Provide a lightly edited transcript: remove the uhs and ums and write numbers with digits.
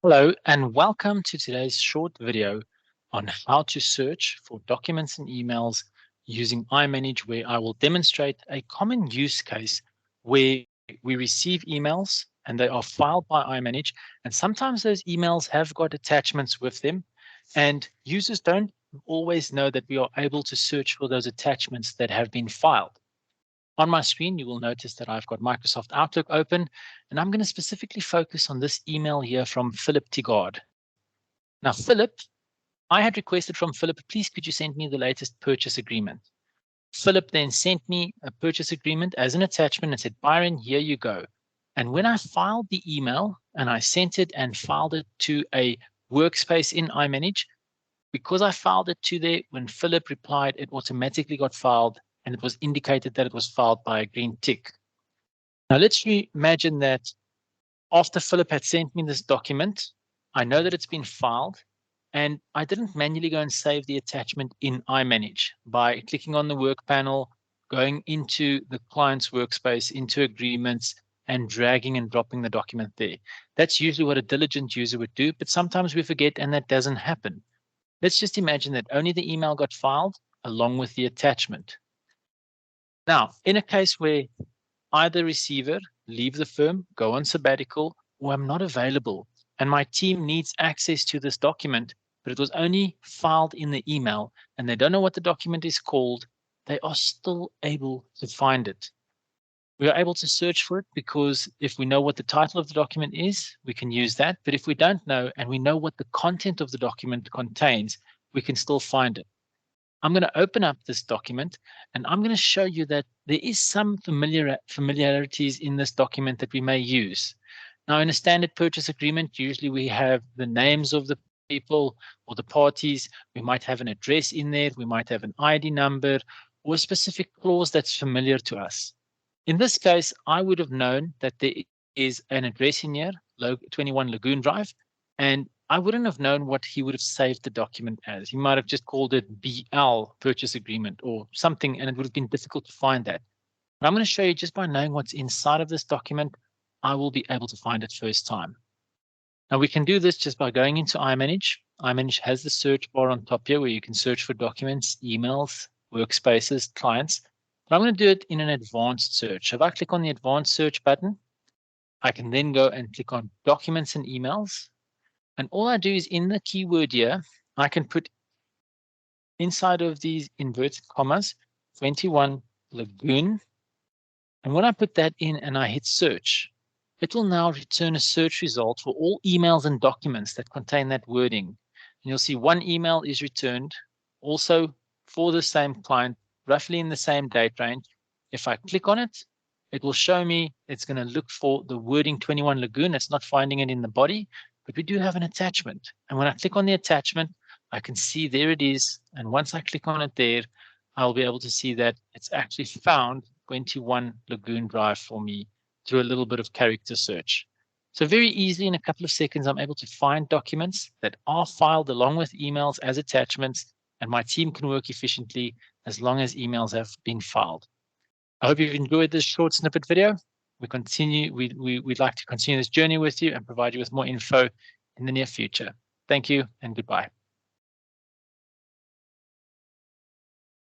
Hello, and welcome to today's short video on how to search for documents and emails using iManage, where I will demonstrate a common use case where we receive emails and they are filed by iManage. And sometimes those emails have got attachments with them, and users don't always know that we are able to search for those attachments that have been filed. On my screen, you will notice that I've got Microsoft Outlook open, and I'm going to specifically focus on this email here from Philip Tigard. Now, Philip, I had requested from Philip, please could you send me the latest purchase agreement? Philip then sent me a purchase agreement as an attachment and said, Byron, here you go. And when I filed the email and I sent it and filed it to a workspace in iManage, because I filed it to there, when Philip replied, it automatically got filed and it was indicated that it was filed by a green tick. Now let's imagine that after Philip had sent me this document, I know that it's been filed, and I didn't manually go and save the attachment in iManage by clicking on the work panel, going into the client's workspace, into agreements, and dragging and dropping the document there. That's usually what a diligent user would do, but sometimes we forget and that doesn't happen. Let's just imagine that only the email got filed along with the attachment. Now, in a case where either receiver leave the firm, go on sabbatical, or I'm not available, and my team needs access to this document, but it was only filed in the email, and they don't know what the document is called, they are still able to find it. We are able to search for it because if we know what the title of the document is, we can use that. But if we don't know and we know what the content of the document contains, we can still find it. I'm going to open up this document and I'm going to show you that there is some familiarities in this document that we may use. Now, in a standard purchase agreement, usually we have the names of the people or the parties. We might have an address in there. We might have an ID number or a specific clause that's familiar to us. In this case, I would have known that there is an address in here, 21 Lagoon Drive, and I wouldn't have known what he would have saved the document as. He might have just called it BL purchase agreement or something, and it would have been difficult to find that. But I'm going to show you just by knowing what's inside of this document, I will be able to find it first time. Now we can do this just by going into iManage. iManage has the search bar on top here where you can search for documents, emails, workspaces, clients. But I'm going to do it in an advanced search. If I click on the advanced search button, I can then go and click on documents and emails. And all I do is in the keyword here, I can put inside of these inverted commas, 21 Lagoon. And when I put that in and I hit search, it will now return a search result for all emails and documents that contain that wording. And you'll see one email is returned also for the same client, roughly in the same date range. If I click on it, it will show me it's going to look for the wording 21 Lagoon. It's not finding it in the body, but we do have an attachment. And when I click on the attachment, I can see there it is. And once I click on it there, I'll be able to see that it's actually found 21 Lagoon Drive for me through a little bit of character search. So very easily, in a couple of seconds, I'm able to find documents that are filed along with emails as attachments, and my team can work efficiently as long as emails have been filed. I hope you've enjoyed this short snippet video. We'd like to continue this journey with you and provide you with more info in the near future. Thank you and goodbye.